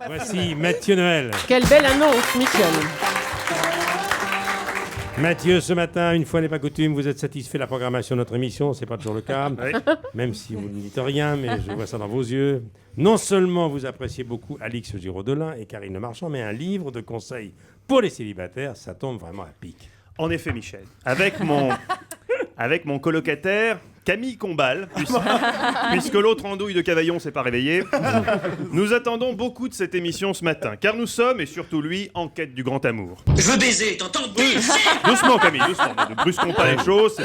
Voici Mathieu Noël. Quelle belle annonce, Michel. Mathieu, ce matin, une fois n'est pas coutume, vous êtes satisfait de la programmation de notre émission, c'est pas toujours le cas, même si vous ne dites rien, mais je vois ça dans vos yeux. Non seulement vous appréciez beaucoup Alix Giraudelin et Karine Le Marchand, mais un livre de conseils pour les célibataires, ça tombe vraiment à pic. En effet, Michel, avec mon colocataire, Camille Combal, puisque l'autre andouille de Cavaillon s'est pas réveillé, nous attendons beaucoup de cette émission ce matin, car nous sommes, et surtout lui, en quête du grand amour. Je veux baiser, t'entends? Baiser. Doucement, Camille, doucement, ne brusquons pas les choses,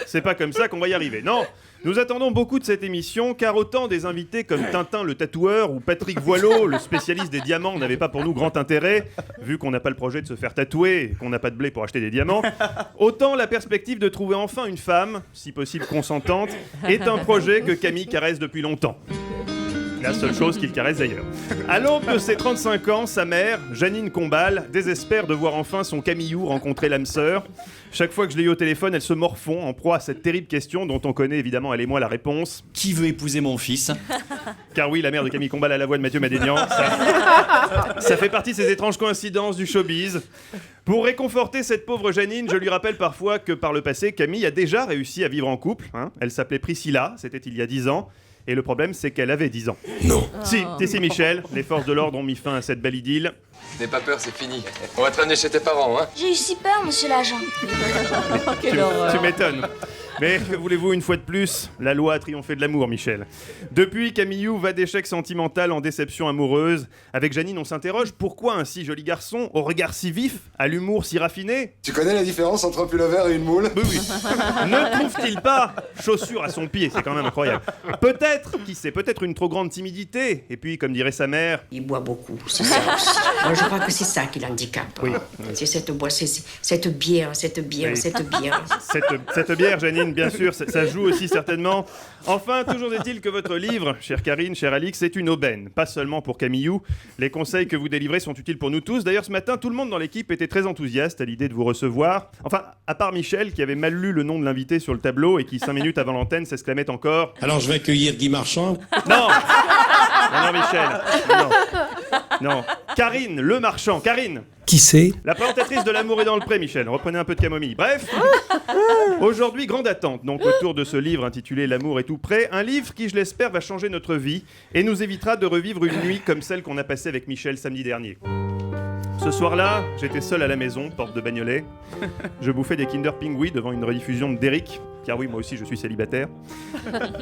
c'est pas comme ça qu'on va y arriver. Non, nous attendons beaucoup de cette émission, car autant des invités comme Tintin le tatoueur ou Patrick Voileau, le spécialiste des diamants, n'avaient pas pour nous grand intérêt, vu qu'on n'a pas le projet de se faire tatouer et qu'on n'a pas de blé pour acheter des diamants, autant la perspective de trouver enfin une femme, si possible consentante, est un projet que Camille caresse depuis longtemps. La seule chose qu'il caresse d'ailleurs. À l'aube de ses 35 ans, sa mère, Janine Combal, désespère de voir enfin son Camillou rencontrer l'âme sœur. Chaque fois que je l'ai eu au téléphone, elle se morfond en proie à cette terrible question dont on connaît évidemment, elle et moi, la réponse. Qui veut épouser mon fils? Car oui, la mère de Camille Combal a la voix de Mathieu Madénian. Ça fait partie de ces étranges coïncidences du showbiz. Pour réconforter cette pauvre Janine, je lui rappelle parfois que par le passé, Camille a déjà réussi à vivre en couple. Elle s'appelait Priscilla, c'était il y a 10 ans. Et le problème, c'est qu'elle avait 10 ans. Non. Si, Michel, les forces de l'ordre ont mis fin à cette belle idylle. N'aie pas peur, c'est fini. On va te ramener chez tes parents, hein. J'ai eu si peur, monsieur l'agent. Tu m'étonnes. Mais que voulez-vous, une fois de plus, la loi a triomphé de l'amour, Michel. Depuis, Camillou va d'échec sentimental en déception amoureuse. Avec Janine, on s'interroge, pourquoi un si joli garçon, au regard si vif, à l'humour si raffiné? Tu connais la différence entre un pullover et une moule? Oui. Ne trouve-t-il pas chaussure à son pied? C'est quand même incroyable. Peut-être, qui sait, peut-être une trop grande timidité. Et puis, comme dirait sa mère... Il boit beaucoup, c'est ça aussi. Moi, je crois que c'est ça qui l'handicape. Oui. C'est cette bière. Cette bière, Janine, bien sûr, ça joue aussi certainement. Enfin, toujours est-il que votre livre, chère Karine, chère Alix, est une aubaine. Pas seulement pour Camillou. Les conseils que vous délivrez sont utiles pour nous tous. D'ailleurs, ce matin, tout le monde dans l'équipe était très enthousiaste à l'idée de vous recevoir. Enfin, à part Michel, qui avait mal lu le nom de l'invité sur le tableau et qui, 5 minutes avant l'antenne, s'exclamait encore... Alors, je vais accueillir Guy Marchand. Non, Michel. Non. Karine, Le Marchand. Karine. Qui c'est? La présentatrice de L'amour est dans le pré, Michel. Reprenez un peu de camomille. Bref, aujourd'hui, grande attente donc autour de ce livre intitulé L'amour est tout près. Un livre qui, je l'espère, va changer notre vie et nous évitera de revivre une nuit comme celle qu'on a passée avec Michel samedi dernier. Ce soir-là, j'étais seul à la maison, porte de Bagnolet. Je bouffais des Kinder Pingui devant une rediffusion de Derrick, car oui, moi aussi je suis célibataire.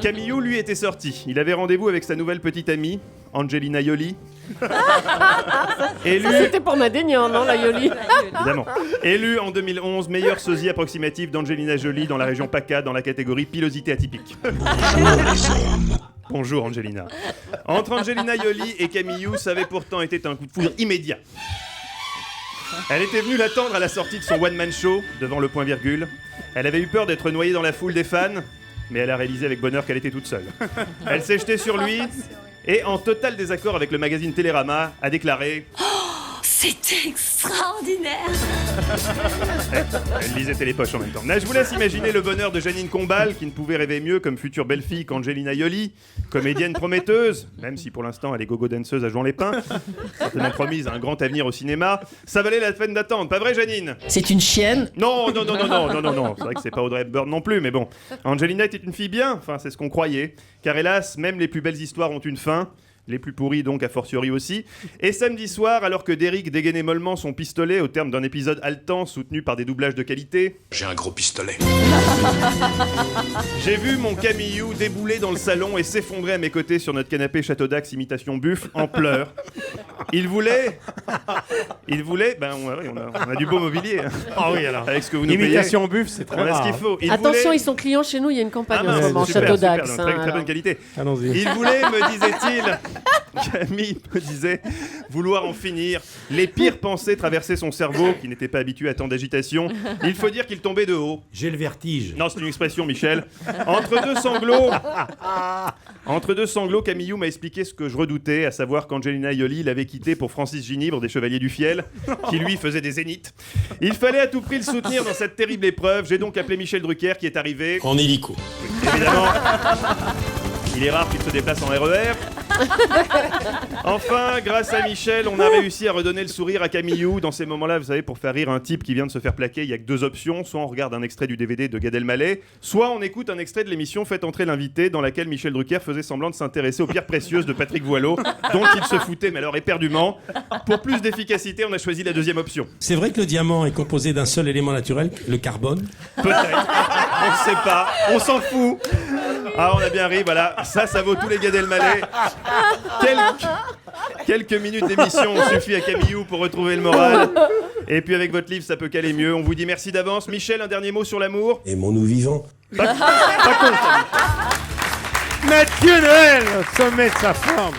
Camillou, lui, était sorti. Il avait rendez-vous avec sa nouvelle petite amie, Angelina Jolie. Élu... Ça, c'était pour Madénian, non, la Jolie? Évidemment. Élue en 2011, meilleure sosie approximative d'Angelina Jolie dans la région PACA, dans la catégorie pilosité atypique. Bonjour Angelina. Entre Angelina Jolie et Camillou, ça avait pourtant été un coup de foudre immédiat. Elle était venue l'attendre à la sortie de son one-man show, devant le point-virgule. Elle avait eu peur d'être noyée dans la foule des fans, mais elle a réalisé avec bonheur qu'elle était toute seule. Elle s'est jetée sur lui et, en total désaccord avec le magazine Télérama, a déclaré... C'était extraordinaire. Elle lisait Télépoche en même temps. Mais je vous laisse imaginer le bonheur de Janine Combal, qui ne pouvait rêver mieux comme future belle-fille qu'Angelina Jolie, comédienne prometteuse, même si pour l'instant elle est gogo-danseuse à Jouan-les-Pins, certainement promise à un grand avenir au cinéma. Ça valait la peine d'attendre, pas vrai Janine? C'est une chienne? Non. C'est vrai que c'est pas Audrey Hepburn non plus, mais bon. Angelina était une fille bien, enfin c'est ce qu'on croyait. Car hélas, même les plus belles histoires ont une fin. Les plus pourris donc a fortiori aussi. Et samedi soir, alors que Derrick dégainait mollement son pistolet au terme d'un épisode haletant soutenu par des doublages de qualité... J'ai un gros pistolet. J'ai vu mon Camillou débouler dans le salon et s'effondrer à mes côtés sur notre canapé Château d'Axe imitation buffle en pleurs. Il voulait... on a du beau mobilier. Ah oui, alors. Avec ce que vous nous payez. Imitation buff, c'est très On a rare. ce qu'il faut. Attention, ils sont clients chez nous, il y a une campagne en ce moment, Château d'Axe. Très bonne qualité. Allons-y. Il voulait, me disait-il... Camille me disait vouloir en finir. Les pires pensées traversaient son cerveau, qui n'était pas habitué à tant d'agitation. Il faut dire qu'il tombait de haut. J'ai le vertige. Non, c'est une expression, Michel. Entre deux sanglots, Camillou m'a expliqué ce que je redoutais, à savoir qu'Angelina Jolie l'avait quitté pour Francis Ginibre des Chevaliers du Fiel, qui lui faisait des zéniths. Il fallait à tout prix le soutenir dans cette terrible épreuve. J'ai donc appelé Michel Drucker, qui est arrivé. En hélico. Oui, évidemment. Il est rare qu'il se déplace en RER. Enfin, grâce à Michel, on a réussi à redonner le sourire à Camillou. Dans ces moments-là, vous savez, pour faire rire un type qui vient de se faire plaquer, il y a que deux options. Soit on regarde un extrait du DVD de Gad Elmaleh, soit on écoute un extrait de l'émission Faites entrer l'invité, dans laquelle Michel Drucker faisait semblant de s'intéresser aux pierres précieuses de Patrick Voileau, dont il se foutait, mais alors éperdument. Pour plus d'efficacité, on a choisi la deuxième option. C'est vrai que le diamant est composé d'un seul élément naturel, le carbone. Peut-être. On ne sait pas. On s'en fout. Ah, on a bien ri, voilà. Ça vaut tous les Gad Elmaleh. Quelques minutes d'émission ont suffi à Camillou pour retrouver le moral. Et puis avec votre livre, ça peut caler mieux. On vous dit merci d'avance. Michel, un dernier mot sur l'amour. Aimons-nous vivants. Pas con, ça. Mathieu Noël, au sommet de sa forme.